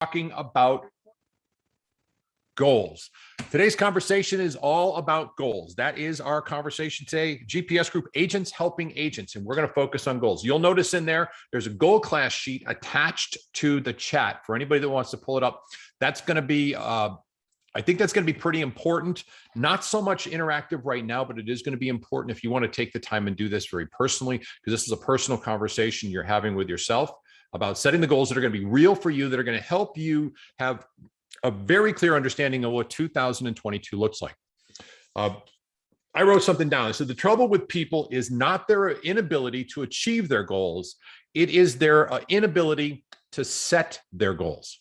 talking about goals. Today's conversation is all about goals. That is our conversation today. GPS Group, agents helping agents, and we're going to focus on goals. You'll notice in there's a goal class sheet attached to the chat for anybody that wants to pull it up. That's going to be, I think that's going to be pretty important. Not so much interactive right now, but it is going to be important if you want to take the time and do this very personally, because this is a personal conversation you're having with yourself about setting the goals that are going to be real for you, that are going to help you have a very clear understanding of what 2022 looks like. I wrote something down. I said, the trouble with people is not their inability to achieve their goals. It is their inability to set their goals.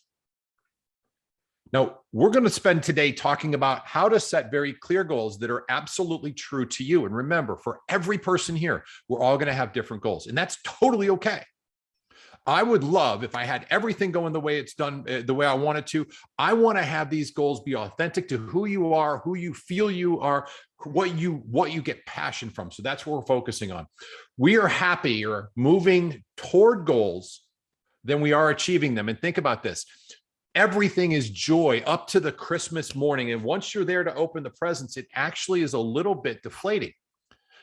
Now, we're going to spend today talking about how to set very clear goals that are absolutely true to you. And remember, for every person here, we're all going to have different goals, and that's totally okay. I would love if I had everything going the way it's done, the way I want it to. I want to have these goals be authentic to who you are, who you feel you are, what you get passion from. So that's what we're focusing on. We are happier moving toward goals than we are achieving them. And think about this. Everything is joy up to the Christmas morning. And once you're there to open the presents, it actually is a little bit deflating.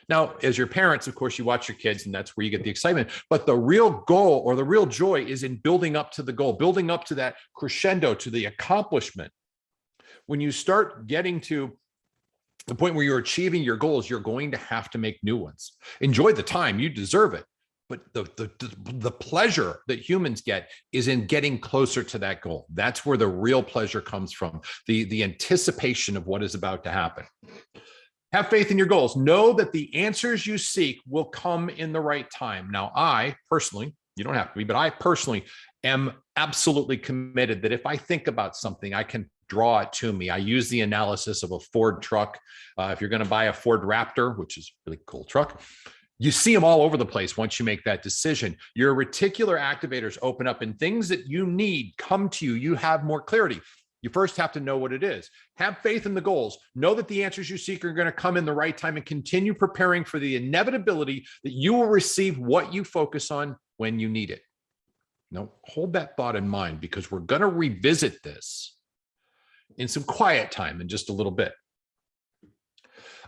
Now, as your parents, of course, you watch your kids and that's where you get the excitement. But the real goal or the real joy is in building up to the goal, building up to that crescendo, to the accomplishment. When you start getting to the point where you're achieving your goals, you're going to have to make new ones. Enjoy the time, you deserve it. But the pleasure that humans get is in getting closer to that goal. That's where the real pleasure comes from, the anticipation of what is about to happen. Have faith in your goals. Know that the answers you seek will come in the right time. Now, I personally, you don't have to be, but I personally am absolutely committed that if I think about something, I can draw it to me. I use the analysis of a Ford truck. If you're going to buy a Ford Raptor, which is a really cool truck, you see them all over the place once you make that decision. Your reticular activators open up and things that you need come to you. You have more clarity. You first have to know what it is. Have faith in the goals. Know that the answers you seek are going to come in the right time, and continue preparing for the inevitability that you will receive what you focus on when you need it. Now, hold that thought in mind, because we're going to revisit this in some quiet time in just a little bit.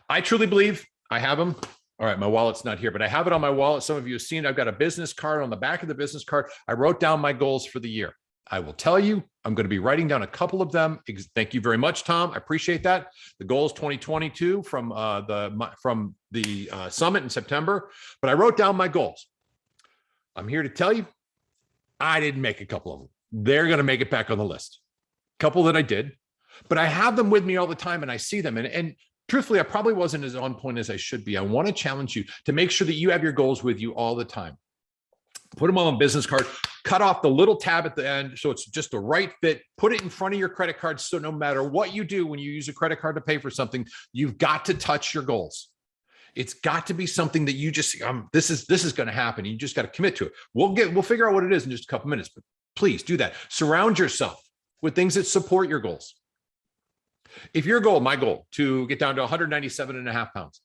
I truly believe I have them. All right, my wallet's not here, but I have it on my wallet. Some of you have seen it. I've got a business card. On the back of the business card, I wrote down my goals for the year. I will tell you, I'm going to be writing down a couple of them. Thank you very much, Tom. I appreciate that. The goals 2022 from the summit in September, but I wrote down my goals. I'm here to tell you, I didn't make a couple of them. They're going to make it back on the list. A couple that I did, but I have them with me all the time and I see them. And truthfully, I probably wasn't as on point as I should be. I want to challenge you to make sure that you have your goals with you all the time. Put them on a business card, cut off the little tab at the end so it's just a right fit, put it in front of your credit card. So no matter what you do when you use a credit card to pay for something, you've got to touch your goals. It's got to be something that you just, this is going to happen. You just got to commit to it. We'll figure out what it is in just a couple minutes, but please do that. Surround yourself with things that support your goals. If your goal, my goal, to get down to 197.5 pounds,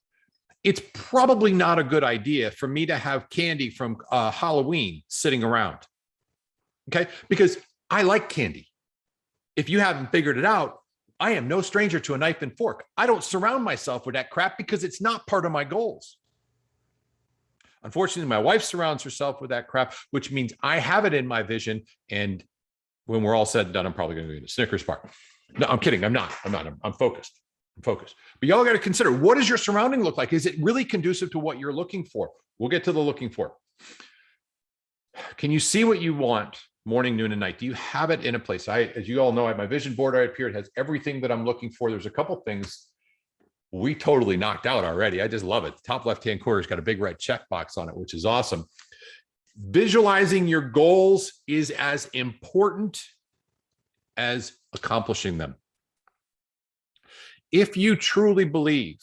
it's probably not a good idea for me to have candy from Halloween sitting around, okay? Because I like candy. If you haven't figured it out, I am no stranger to a knife and fork. I don't surround myself with that crap because it's not part of my goals. Unfortunately, my wife surrounds herself with that crap, which means I have it in my vision. And when we're all said and done, I'm probably going to go to the Snickers bar. No, I'm kidding. I'm not. I'm focused. But y'all got to consider, what does your surrounding look like? Is it really conducive to what you're looking for? We'll get to the looking for. Can you see what you want morning, noon, and night? Do you have it in a place? As you all know, I have my vision board right up here. It has everything that I'm looking for. There's a couple things we totally knocked out already. I just love it. The top left-hand corner's got a big red checkbox on it, which is awesome. Visualizing your goals is as important as accomplishing them. If you truly believe,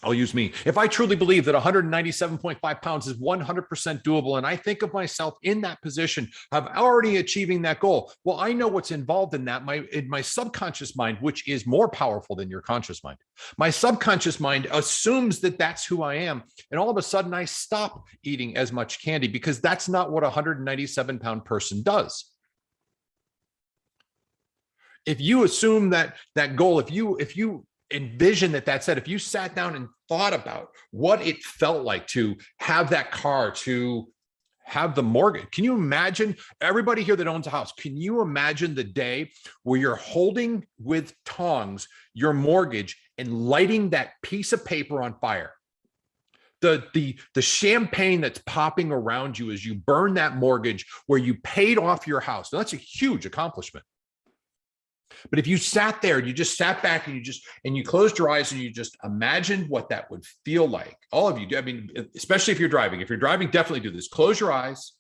I'll use me. If I truly believe that 197.5 pounds is 100% doable, and I think of myself in that position of already achieving that goal, well, I know what's involved in that. In my subconscious mind, which is more powerful than your conscious mind. My subconscious mind assumes that that's who I am. And all of a sudden I stop eating as much candy because that's not what a 197-pound person does. If you assume that goal, if you envision that's it, if you sat down and thought about what it felt like to have that car, to have the mortgage. Can you imagine, everybody here that owns a house, can you imagine the day where you're holding with tongs your mortgage and lighting that piece of paper on fire? The champagne that's popping around you as you burn that mortgage where you paid off your house. Now, that's a huge accomplishment. But if you sat there and you just sat back and you closed your eyes and you just imagined what that would feel like, all of you do. I mean, especially if you're driving, definitely do this. Close your eyes.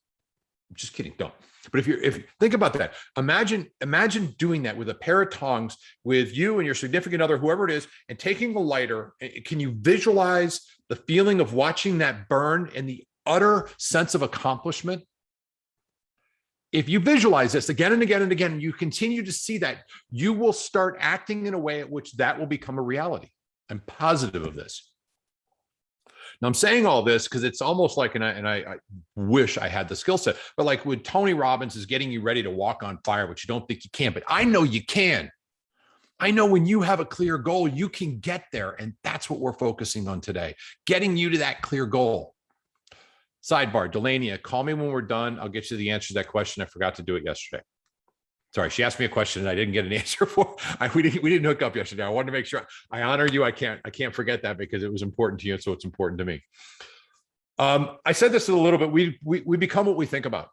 I'm just kidding. Don't. But if you think about that, imagine doing that with a pair of tongs with you and your significant other, whoever it is, and taking a lighter. Can you visualize the feeling of watching that burn and the utter sense of accomplishment? If you visualize this again and again and again, you continue to see that, you will start acting in a way at which that will become a reality. I'm positive of this. Now, I'm saying all this because it's almost like, and I wish I had the skill set, but like when Tony Robbins is getting you ready to walk on fire, which you don't think you can, but I know you can. I know when you have a clear goal, you can get there. And that's what we're focusing on today, getting you to that clear goal. Sidebar, Delania, call me when we're done. I'll get you the answer to that question. I forgot to do it yesterday. Sorry, she asked me a question and I didn't get an answer for. We didn't hook up yesterday. I wanted to make sure I honor you. I can't forget that because it was important to you, so it's important to me. I said this a little bit. We become what we think about.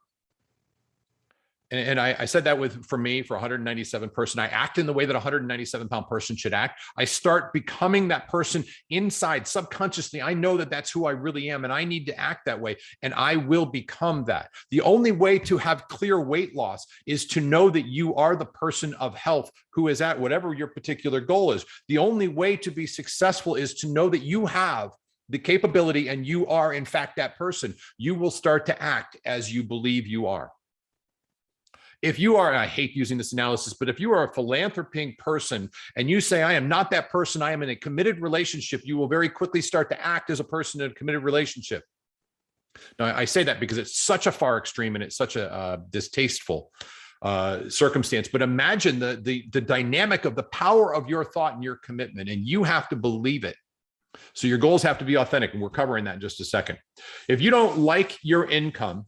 And I said that for me, for a 197 person, I act in the way that a 197 pound person should act. I start becoming that person inside subconsciously. I know that that's who I really am and I need to act that way. And I will become that. The only way to have clear weight loss is to know that you are the person of health who is at whatever your particular goal is. The only way to be successful is to know that you have the capability and you are in fact that person. You will start to act as you believe you are. If you are, and I hate using this analysis, but if you are a philanthropic person and you say, I am not that person, I am in a committed relationship, you will very quickly start to act as a person in a committed relationship. Now, I say that because it's such a far extreme and it's such a distasteful circumstance. But imagine the dynamic of the power of your thought and your commitment, and you have to believe it. So your goals have to be authentic, and we're covering that in just a second. If you don't like your income,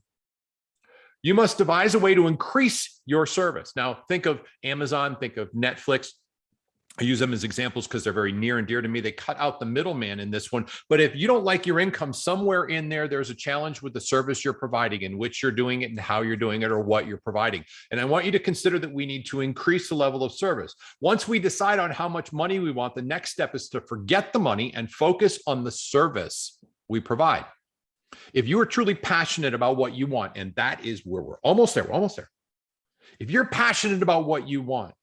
you must devise a way to increase your service. Now, think of Amazon, think of Netflix. I use them as examples because they're very near and dear to me. They cut out the middleman in this one. But if you don't like your income, somewhere in there's a challenge with the service you're providing, in which you're doing it and how you're doing it or what you're providing. And I want you to consider that we need to increase the level of service. Once we decide on how much money we want, the next step is to forget the money and focus on the service we provide. If you are truly passionate about what you want, and that is where we're almost there. If you're passionate about what you want,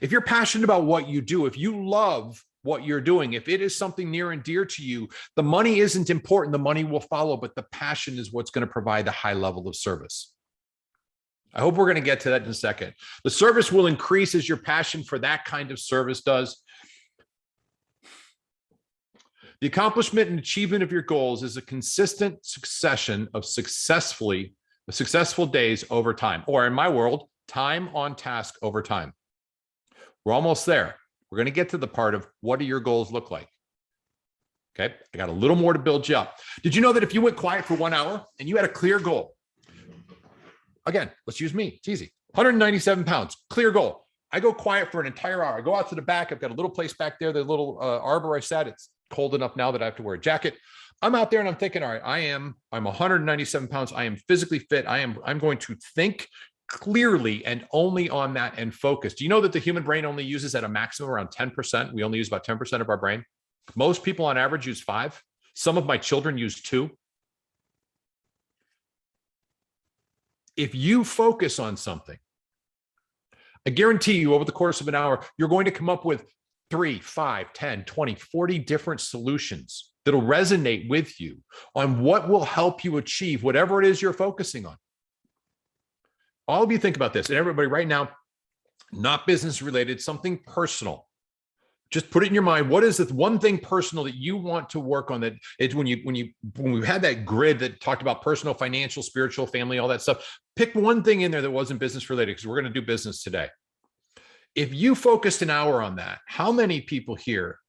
if you're passionate about what you do, if you love what you're doing, if it is something near and dear to you, the money isn't important. The money will follow, but the passion is what's going to provide the high level of service. I hope we're going to get to that in a second. The service will increase as your passion for that kind of service does. The accomplishment and achievement of your goals is a consistent succession of successful days over time, or in my world, time on task over time. We're almost there. We're going to get to the part of what do your goals look like? Okay, I got a little more to build you up. Did you know that if you went quiet for 1 hour and you had a clear goal? Again, let's use me. It's easy. 197 pounds, clear goal. I go quiet for an entire hour. I go out to the back. I've got a little place back there, the little arbor I sat. It's cold enough now that I have to wear a jacket. I'm out there and I'm thinking, all right, I'm 197 pounds. I am physically fit. I'm going to think clearly and only on that and focus. Do you know that the human brain only uses at a maximum around 10%? We only use about 10% of our brain. Most people on average use 5. Some of my children use 2. If you focus on something, I guarantee you over the course of an hour, you're going to come up with 3, 5, 10, 20, 40 different solutions that'll resonate with you on what will help you achieve whatever it is you're focusing on. All of you think about this, and everybody right now, not business related, something personal. Just put it in your mind. What is the one thing personal that you want to work on? That it's when we had that grid that talked about personal, financial, spiritual, family, all that stuff. Pick one thing in there that wasn't business related, because we're going to do business today. If you focused an hour on that, how many people here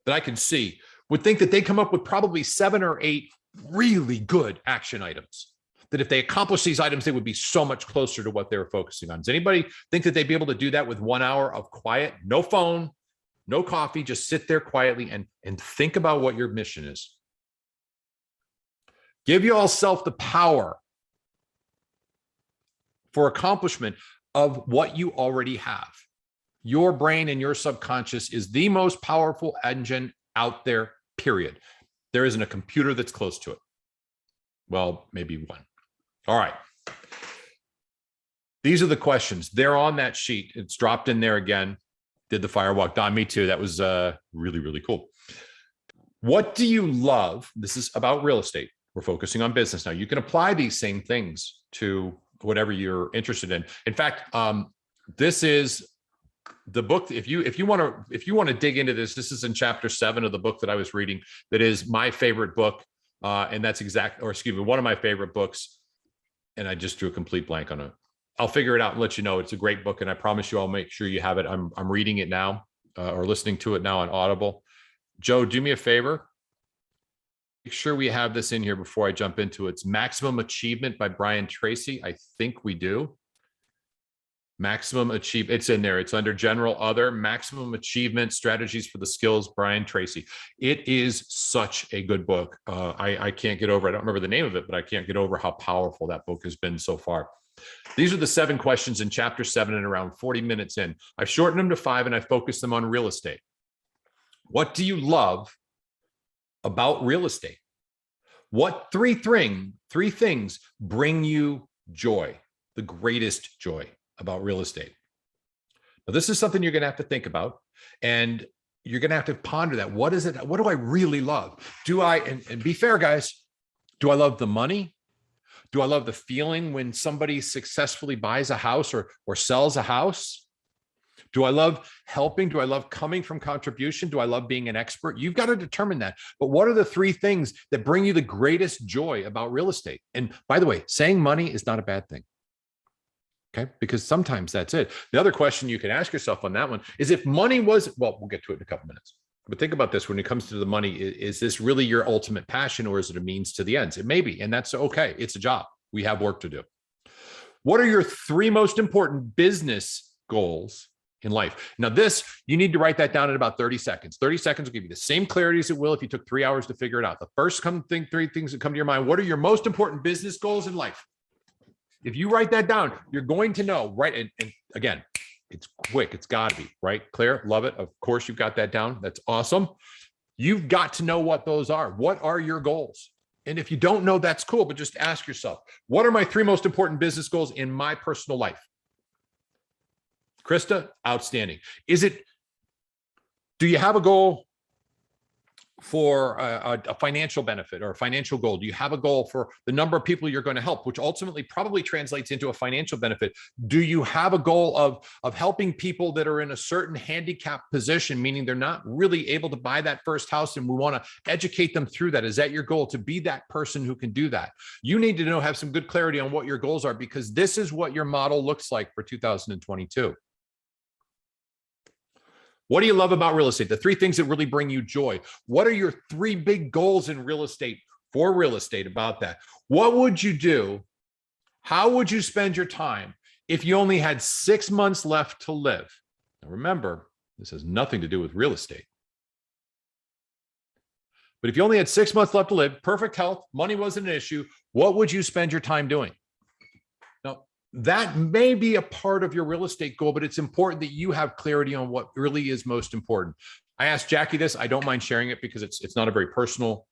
that I can see would think that they come up with probably 7 or 8 really good action items? That if they accomplish these items, they would be so much closer to what they were focusing on. Does anybody think that they'd be able to do that with 1 hour of quiet, no phone, no coffee, just sit there quietly and think about what your mission is? Give yourself the power for accomplishment of what you already have. Your brain and your subconscious is the most powerful engine out there, period. There isn't a computer that's close to it. Well, maybe one. All right. These are the questions. They're on that sheet. It's dropped in there again. Did the firewalk. Don, me too. That was really, really cool. What do you love? This is about real estate. We're focusing on business now. You can apply these same things to whatever you're interested in. In fact, this is the book. If you want to dig into this, this is in chapter 7 of the book that I was reading. That is my favorite book, and that's one of my favorite books. And I just drew a complete blank on it. I'll figure it out and let you know. It's a great book, and I promise you, I'll make sure you have it. I'm reading it now, or listening to it now on Audible. Joe, do me a favor. Make sure we have this in here before I jump into it. It's Maximum Achievement by Brian Tracy. I think we do. Maximum Achievement. It's in there. It's under General Other. Maximum Achievement Strategies for the Skills. Brian Tracy. It is such a good book. I can't get over. I don't remember the name of it, but I can't get over how powerful that book has been so far. These are the 7 questions in chapter 7 and around 40 minutes in. I've shortened them to 5 and I focused them on real estate. What do you love about real estate? What three things bring you joy, the greatest joy about real estate? Now, this is something you're going to have to think about, and you're going to have to ponder that. What is it? What do I really love? Do I, and be fair, guys, do I love the money? Do I love the feeling when somebody successfully buys a house or sells a house? Do I love helping? Do I love coming from contribution? Do I love being an expert? You've got to determine that. But what are the 3 things that bring you the greatest joy about real estate? And by the way, saying money is not a bad thing. Okay, because sometimes that's it. The other question you can ask yourself on that one is, if money was, well, we'll get to it in a couple minutes. But think about this: when it comes to the money, is this really your ultimate passion, or is it a means to the ends? It may be, and that's okay. It's a job. We have work to do. What are your 3 most important business goals in life? Now, this, you need to write that down in about 30 seconds. 30 seconds will give you the same clarity as it will if you took 3 hours to figure it out. The first 3 things that come to your mind: what are your most important business goals in life? If you write that down, you're going to know, right? And again, it's quick. It's got to be, right? Claire, love it. Of course, you've got that down. That's awesome. You've got to know what those are. What are your goals? And if you don't know, that's cool, but just ask yourself, what are my 3 most important business goals in my personal life? Krista, outstanding. Do you have a goal for a financial benefit or a financial goal? Do you have a goal for the number of people you're going to help, which ultimately probably translates into a financial benefit? Do you have a goal of helping people that are in a certain handicap position, meaning they're not really able to buy that first house, and we want to educate them through that? Is that your goal, to be that person who can do that? You need to have some good clarity on what your goals are, because this is what your model looks like for 2022. What do you love about real estate? The 3 things that really bring you joy. What are your 3 big goals in real estate, for real estate, about that? What would you do? How would you spend your time if you only had 6 months left to live? Now, remember, this has nothing to do with real estate. But if you only had 6 months left to live, perfect health, money wasn't an issue, what would you spend your time doing? That may be a part of your real estate goal, but it's important that you have clarity on what really is most important. I asked Jackie this. I don't mind sharing it because it's not a very personal.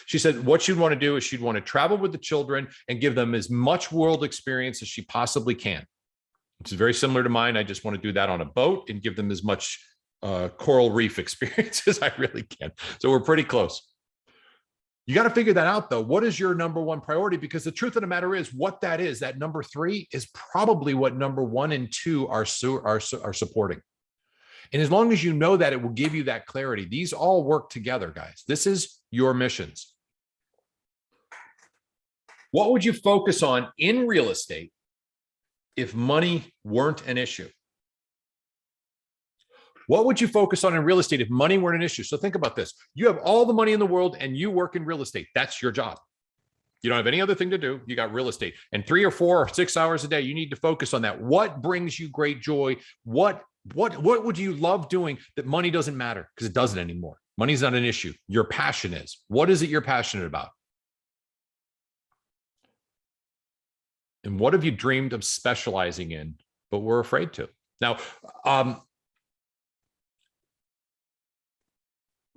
She said what she'd want to do is she'd want to travel with the children and give them as much world experience as she possibly can. Which is very similar to mine. I just want to do that on a boat and give them as much coral reef experience as I really can. So we're pretty close. You got to figure that out, though. What is your number 1 priority? Because the truth of the matter is, what that is, that number 3 is probably what number 1 and 2 are supporting. And as long as you know that, it will give you that clarity. These all work together, guys. This is your missions. What would you focus on in real estate if money weren't an issue? What would you focus on in real estate if money weren't an issue? So think about this. You have all the money in the world and you work in real estate. That's your job. You don't have any other thing to do. You got real estate, and 3 or 4 or 6 hours a day, you need to focus on that. What brings you great joy? What would you love doing that money doesn't matter? Because it doesn't anymore. Money's not an issue. Your passion is. What is it you're passionate about? And what have you dreamed of specializing in, but were afraid to? Now,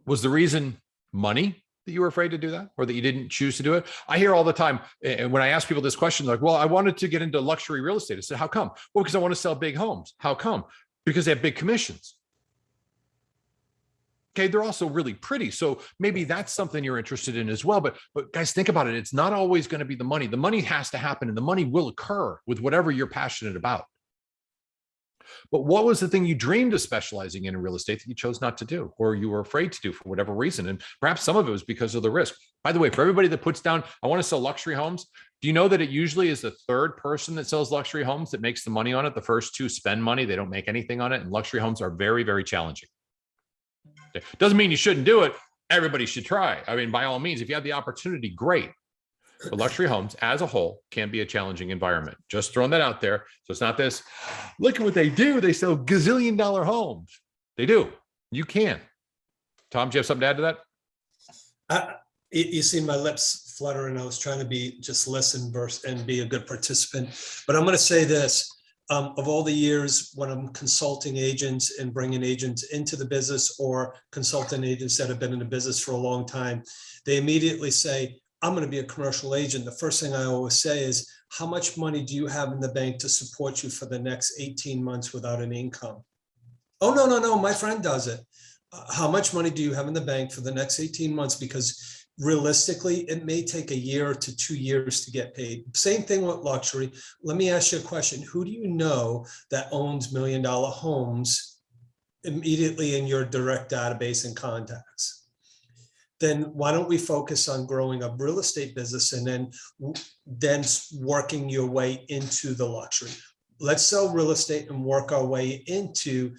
was the reason money that you were afraid to do that, or that you didn't choose to do it? I hear all the time, and when I ask people this question, like, well, I wanted to get into luxury real estate. I said, how come? Well, because I want to sell big homes. How come? Because they have big commissions. Okay, they're also really pretty. So maybe that's something you're interested in as well. But guys, think about it. It's not always going to be the money. The money has to happen, and the money will occur with whatever you're passionate about. But what was the thing you dreamed of specializing in real estate that you chose not to do, or you were afraid to do for whatever reason? And perhaps some of it was because of the risk. By the way, for everybody that puts down, I want to sell luxury homes, do you know that it usually is the third person that sells luxury homes that makes the money on it? The first 2 spend money. They don't make anything on it. And luxury homes are very, very challenging. Doesn't mean you shouldn't do it. Everybody should try. I mean, by all means, if you have the opportunity, great. But luxury homes as a whole can be a challenging environment. Just throwing that out there. So it's not this, look at what they do. They sell gazillion-dollar homes. They do. You can. Tom, do you have something to add to that? You see my lips fluttering. I was trying to be just listen and be a good participant. But I'm going to say this. Of all the years when I'm consulting agents and bringing agents into the business, or consulting agents that have been in the business for a long time, they immediately say, I'm going to be a commercial agent. The first thing I always say is, how much money do you have in the bank to support you for the next 18 months without an income? Oh, no, my friend does it. How much money do you have in the bank for the next 18 months? Because realistically, it may take a year to 2 years to get paid. Same thing with luxury. Let me ask you a question. Who do you know that owns $1 million homes immediately in your direct database and contacts? Then why don't we focus on growing a real estate business and then working your way into the luxury? Let's sell real estate and work our way into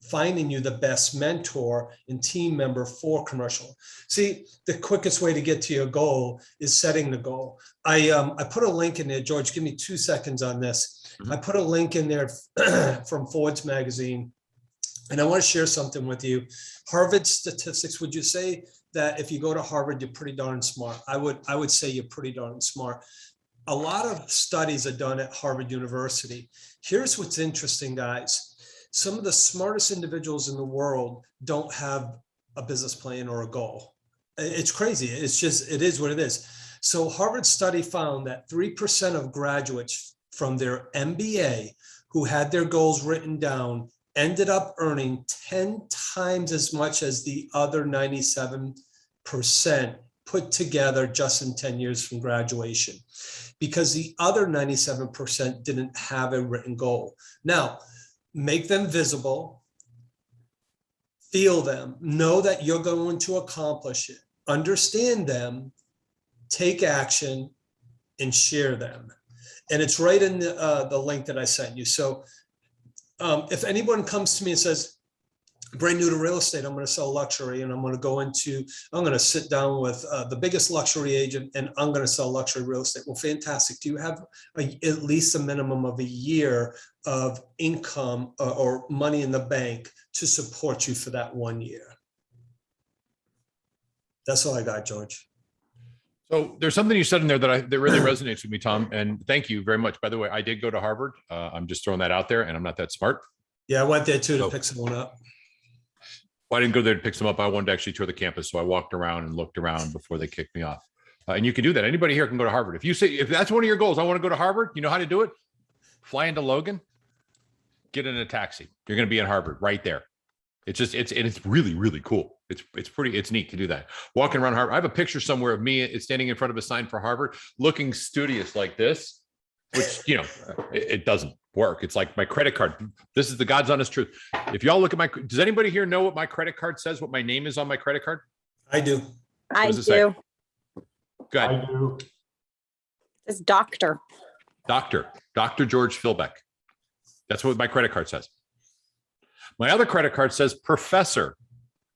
finding you the best mentor and team member for commercial. See, the quickest way to get to your goal is setting the goal. I put a link in there. George, give me 2 seconds on this. I put a link in there from Forbes magazine, and I want to share something with you. Harvard statistics, would you say that if you go to Harvard, you're pretty darn smart? I would say you're pretty darn smart. A lot of studies are done at Harvard University. Here's what's interesting, guys. Some of the smartest individuals in the world don't have a business plan or a goal. It's crazy. It's just, it is what it is. So Harvard study found that 3% of graduates from their MBA who had their goals written down ended up earning 10 times as much as the other 97% put together just in 10 years from graduation, because the other 97% didn't have a written goal. Now, make them visible, feel them, know that you're going to accomplish it, understand them, take action, and share them. And it's right in the link that I sent you. So if anyone comes to me and says, brand new to real estate, I'm going to sell luxury, and I'm going to sit down with the biggest luxury agent, and I'm going to sell luxury real estate. Well, fantastic. Do you have at least a minimum of a year of income or money in the bank to support you for that 1 year? That's all I got, George. So there's something you said in there that really resonates with me, Tom, and thank you very much. By the way, I did go to Harvard. I'm just throwing that out there, and I'm not that smart. Yeah, I went there too to pick someone up. Well, I didn't go there to pick some up. I wanted to actually tour the campus, so I walked around and looked around before they kicked me off. And you can do that. Anybody here can go to Harvard. If that's one of your goals, I want to go to Harvard. You know how to do it? Fly into Logan, get in a taxi. You're going to be in Harvard right there. It's really, really cool. It's neat to do that. Walking around Harvard. I have a picture somewhere of me standing in front of a sign for Harvard, looking studious like this, which, it doesn't work. It's like my credit card. This is the God's honest truth. If y'all look at does anybody here know what my credit card says, what my name is on my credit card? I do. I do. Go ahead. I do. It's Dr. Dr. George Philbeck. That's what my credit card says. My other credit card says Professor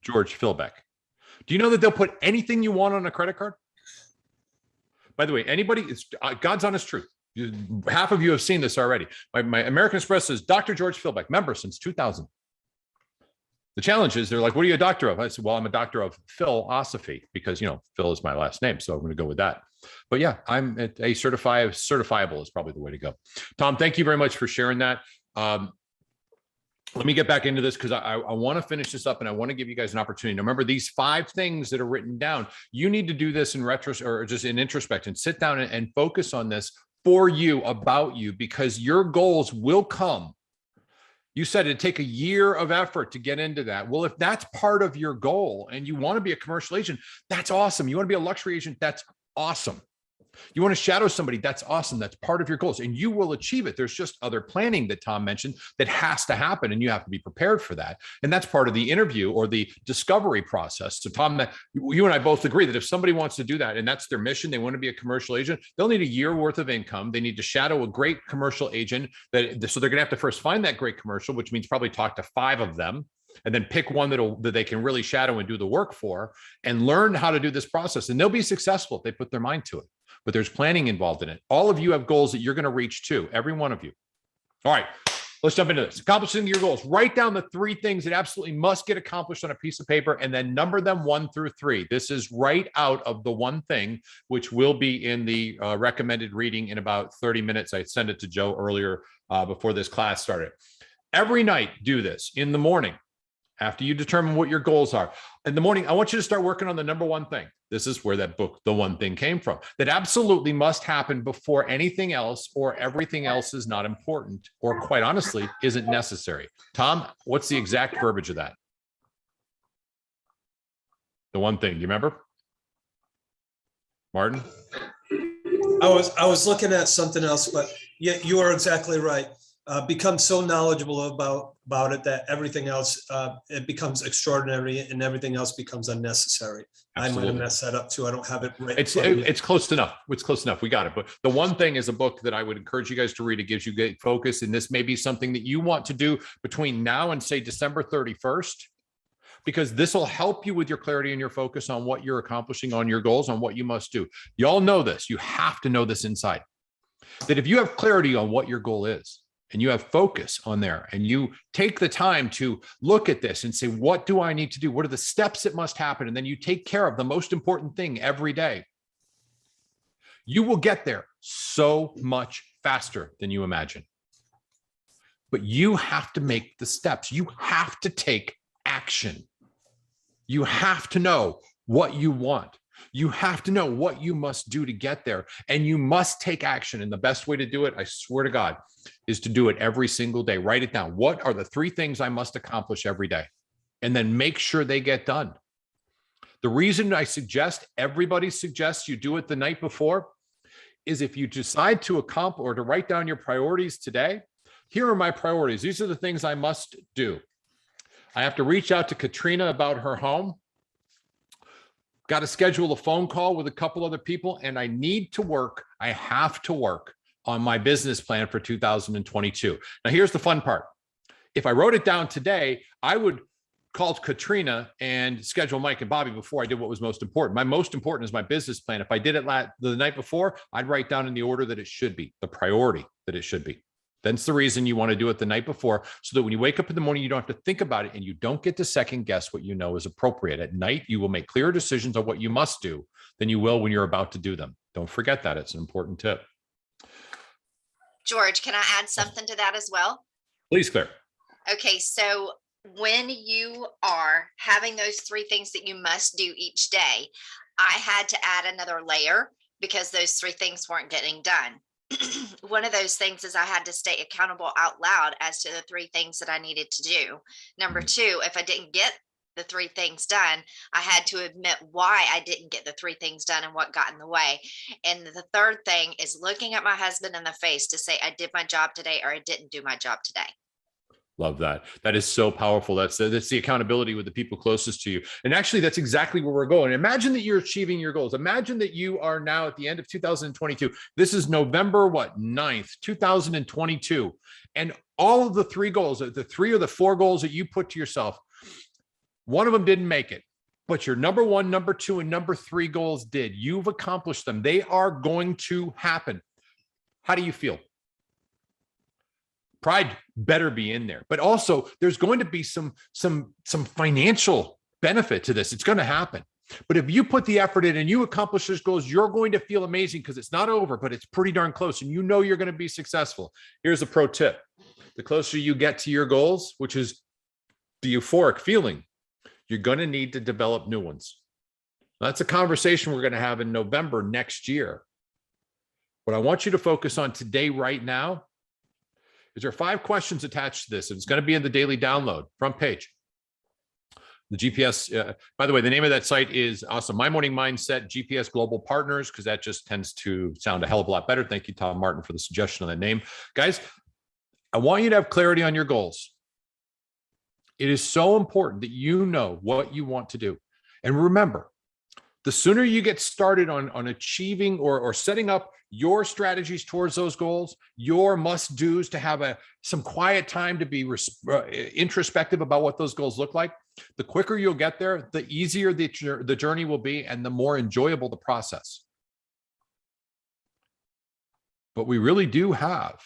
George Philbeck. Do you know that they'll put anything you want on a credit card? By the way, anybody, it's God's honest truth. Half of you have seen this already. My American Express says Dr. George Philbeck, member since 2000. The challenge is they're like, what are you a doctor of? I said, well, I'm a doctor of philosophy because, Phil is my last name. So I'm going to go with that. But yeah, I'm a certifiable is probably the way to go. Tom, thank you very much for sharing that. Let me get back into this because I want to finish this up and I want to give you guys an opportunity. Now, remember these 5 things that are written down. You need to do this in or just in introspect and sit down and focus on this for you, about you, because your goals will come. You said it'd take a year of effort to get into that. Well, if that's part of your goal and you want to be a commercial agent, that's awesome. You want to be a luxury agent, that's awesome. You want to shadow somebody, that's awesome. That's part of your goals and you will achieve it. There's just other planning that Tom mentioned that has to happen and you have to be prepared for that. And that's part of the interview or the discovery process. So Tom, you and I both agree that if somebody wants to do that and that's their mission, they want to be a commercial agent, they'll need a year worth of income. They need to shadow a great commercial agent so they're going to have to first find that great commercial, which means probably talk to 5 of them. And then pick one that they can really shadow and do the work for and learn how to do this process. And they'll be successful if they put their mind to it. But there's planning involved in it. All of you have goals that you're going to reach too, every one of you. All right, let's jump into this. Accomplishing your goals. Write down the 3 things that absolutely must get accomplished on a piece of paper and then number them 1 through 3. This is right out of the one thing, which will be in the recommended reading in about 30 minutes. I sent it to Joe earlier before this class started. Every night, do this in the morning. After you determine what your goals are in the morning, I want you to start working on the number 1 thing. This is where that book, The One Thing, came from. That absolutely must happen before anything else or everything else is not important or quite honestly isn't necessary. Tom, what's the exact verbiage of that? The one thing, do you remember? Martin? I was looking at something else, but yeah, you are exactly right. Become so knowledgeable about it that everything else, it becomes extraordinary and everything else becomes unnecessary. Absolutely. I might have messed that up too. I don't have it right. It's close enough. It's close enough. We got it. But The One Thing is a book that I would encourage you guys to read. It gives you great focus. And this may be something that you want to do between now and say December 31st, because this will help you with your clarity and your focus on what you're accomplishing, on your goals, on what you must do. You all know this. You have to know this inside. That if you have clarity on what your goal is, and you have focus on there and you take the time to look at this and say, what do I need to do? What are the steps that must happen? And then you take care of the most important thing every day. You will get there so much faster than you imagine. But you have to make the steps. You have to take action. You have to know what you want. You have to know what you must do to get there, and you must take action. And the best way to do it, I swear to God, is to do it every single day. Write it down. What are the 3 things I must accomplish every day? And then make sure they get done. The reason I suggest, everybody suggests you do it the night before, is if you decide to accomplish or to write down your priorities today, here are my priorities. These are the things I must do. I have to reach out to Katrina about her home. Got to schedule a phone call with a couple other people, and I have to work on my business plan for 2022. Now, here's the fun part. If I wrote it down today, I would call Katrina and schedule Mike and Bobby before I did what was most important. My most important is my business plan. If I did it the night before, I'd write down in the order that it should be, the priority that it should be. That's the reason you want to do it the night before, so that when you wake up in the morning, you don't have to think about it and you don't get to second guess what you know is appropriate. At night, you will make clearer decisions on what you must do than you will when you're about to do them. Don't forget that. It's an important tip. George, can I add something to that as well? Please, Claire. Okay, so when you are having those 3 things that you must do each day, I had to add another layer because those 3 things weren't getting done. One of those things is I had to stay accountable out loud as to the 3 things that I needed to do. Number 2, if I didn't get the 3 things done, I had to admit why I didn't get the 3 things done and what got in the way. And the 3rd thing is looking at my husband in the face to say, I did my job today or I didn't do my job today. Love that. That is so powerful. That's the accountability with the people closest to you. And actually, that's exactly where we're going. Imagine that you're achieving your goals. Imagine that you are now at the end of 2022. This is November, 9th, 2022. And all of the three goals, the three or the four goals that you put to yourself, one of them didn't make it, but your number one, number two, and number three goals did. You've accomplished them. They are going to happen. How do you feel? Pride better be in there, but also there's going to be some financial benefit to this. It's going to happen. But if you put the effort in and you accomplish those goals, you're going to feel amazing because it's not over, but it's pretty darn close. And you know you're going to be successful. Here's a pro tip. The closer you get to your goals, which is the euphoric feeling, you're going to need to develop new ones. That's a conversation we're going to have in November next year. What I want you to focus on today, right now, is there are 5 questions attached to this. And it's going to be in the daily download, front page. The GPS, by the way, the name of that site is awesome. My Morning Mindset, GPS Global Partners, because that just tends to sound a hell of a lot better. Thank you, Tom Martin, for the suggestion on that name. Guys, I want you to have clarity on your goals. It is so important that you know what you want to do. And remember, the sooner you get started on achieving or setting up your strategies towards those goals, your must-dos to have some quiet time to be introspective about what those goals look like, the quicker you'll get there, the easier the journey will be and the more enjoyable the process. But we really do have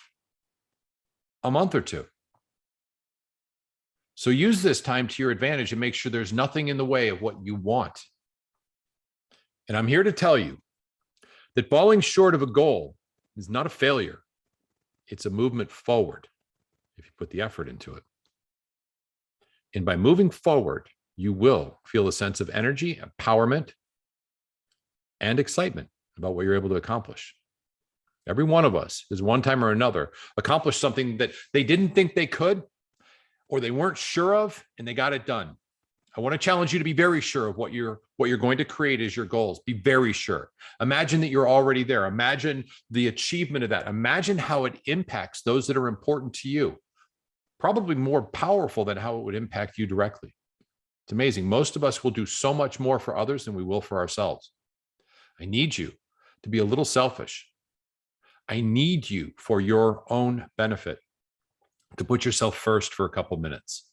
a month or two. So use this time to your advantage and make sure there's nothing in the way of what you want. And I'm here to tell you that falling short of a goal is not a failure. It's a movement forward if you put the effort into it. And by moving forward, you will feel a sense of energy, empowerment, and excitement about what you're able to accomplish. Every one of us has one time or another accomplished something that they didn't think they could, or they weren't sure of, and they got it done. I want to challenge you to be very sure of what you're going to create as your goals. Be very sure. Imagine that you're already there. Imagine the achievement of that. Imagine how it impacts those that are important to you. Probably more powerful than how it would impact you directly. It's amazing. Most of us will do so much more for others than we will for ourselves. I need you to be a little selfish. I need you for your own benefit to put yourself first for a couple minutes.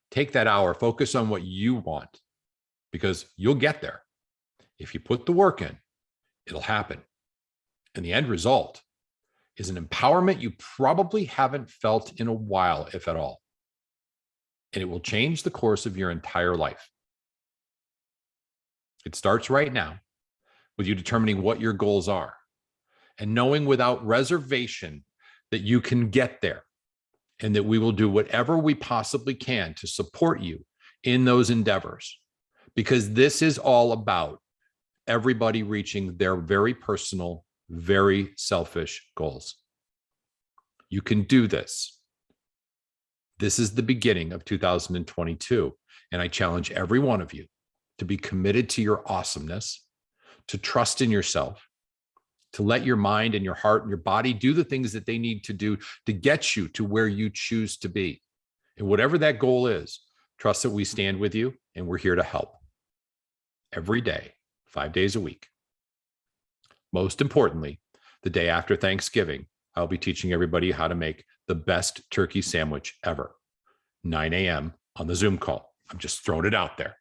Take that hour, focus on what you want, because you'll get there. If you put the work in, it'll happen. And the end result is an empowerment you probably haven't felt in a while, if at all. And it will change the course of your entire life. It starts right now with you determining what your goals are and knowing without reservation that you can get there, and that we will do whatever we possibly can to support you in those endeavors, because this is all about everybody reaching their very personal, very selfish goals. You can do this. This is the beginning of 2022, and I challenge every one of you to be committed to your awesomeness, to trust in yourself, to let your mind and your heart and your body do the things that they need to do to get you to where you choose to be. And whatever that goal is, trust that we stand with you and we're here to help every day, 5 days a week. Most importantly, the day after Thanksgiving, I'll be teaching everybody how to make the best turkey sandwich ever, 9 a.m. on the Zoom call. I'm just throwing it out there.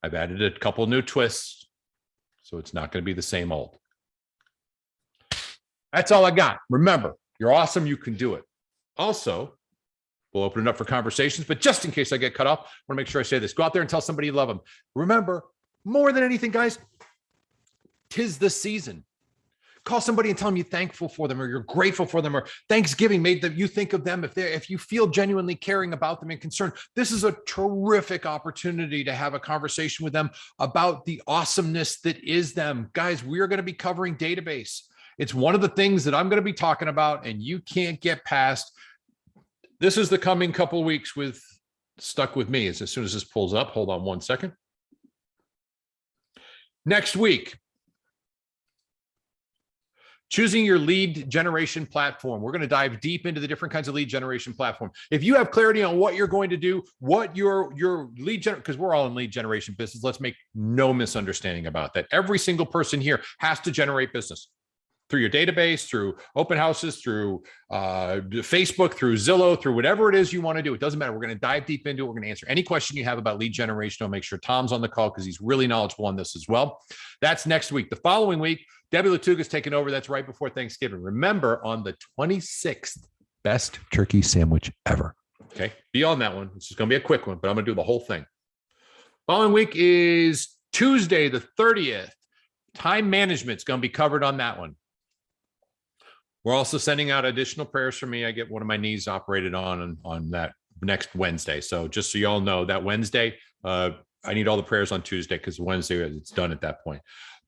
I've added a couple new twists, so it's not going to be the same old. That's all I got. Remember, you're awesome. You can do it. Also, we'll open it up for conversations, but just in case I get cut off, I want to make sure I say this. Go out there and tell somebody you love them. Remember, more than anything, guys, 'tis the season. Call somebody and tell them you're thankful for them, or you're grateful for them, or Thanksgiving made them, you think of them. If you feel genuinely caring about them and concerned, this is a terrific opportunity to have a conversation with them about the awesomeness that is them. Guys, we are going to be covering database. It's one of the things that I'm going to be talking about, and you can't get past. This is the coming couple of weeks with Stuck With Me. As soon as this pulls up, hold on one second. Next week, Choosing your lead generation platform. We're going to dive deep into the different kinds of lead generation platform. If you have clarity on what you're going to do, what your lead because we're all in lead generation business. Let's make no misunderstanding about that. Every single person here has to generate business through your database, through open houses, through Facebook, through Zillow, through whatever it is you want to do. It doesn't matter. We're going to dive deep into it. We're going to answer any question you have about lead generation. I'll make sure Tom's on the call because he's really knowledgeable on this as well. That's next week. The following week, Debbie Latuga's taking over. That's right before Thanksgiving. Remember, on the 26th, best turkey sandwich ever. Okay, be on that one. This is going to be a quick one, but I'm going to do the whole thing. Following week is Tuesday, the 30th. Time management's going to be covered on that one. We're also sending out additional prayers for me. I get one of my knees operated on that next Wednesday. So just so you all know, that Wednesday, I need all the prayers on Tuesday because Wednesday it's done at that point.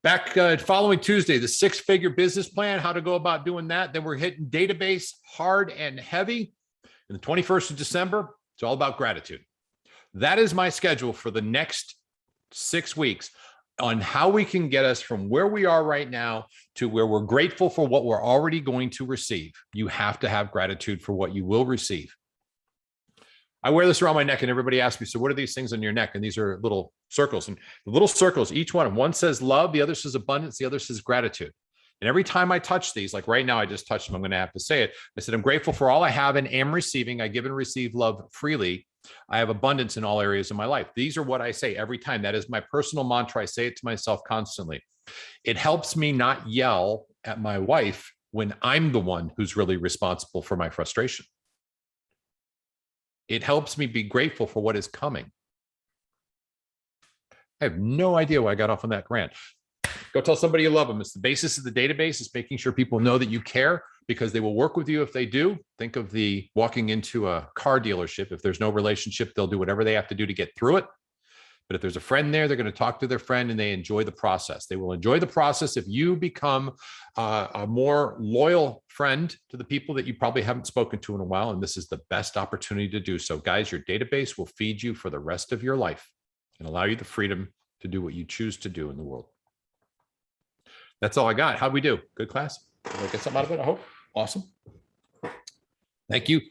Back following Tuesday, the 6-figure business plan, how to go about doing that. Then we're hitting database hard and heavy. And the 21st of December, it's all about gratitude. That is my schedule for the next 6 weeks on how we can get us from where we are right now to where we're grateful for what we're already going to receive. You have to have gratitude for what you will receive. I wear this around my neck and everybody asks me, so what are these things on your neck? And these are little circles, and the little circles, each one says love, the other says abundance, the other says gratitude. And every time I touch these, like right now, I just touched them, I'm going to have to say it. I said, I'm grateful for all I have and am receiving. I give and receive love freely. I have abundance in all areas of my life. These are what I say every time. That is my personal mantra. I say it to myself constantly. It helps me not yell at my wife when I'm the one who's really responsible for my frustration. It helps me be grateful for what is coming. I have no idea why I got off on that rant. Go tell somebody you love them. It's the basis of the database. It's making sure people know that you care because they will work with you if they do. Think of the walking into a car dealership. If there's no relationship, they'll do whatever they have to do to get through it. But if there's a friend there, they're going to talk to their friend and they enjoy the process. They will enjoy the process if you become a more loyal friend to the people that you probably haven't spoken to in a while. And this is the best opportunity to do so. Guys, your database will feed you for the rest of your life and allow you the freedom to do what you choose to do in the world. That's all I got. How'd we do? Good class? Did I get something out of it? I hope. Awesome. Thank you.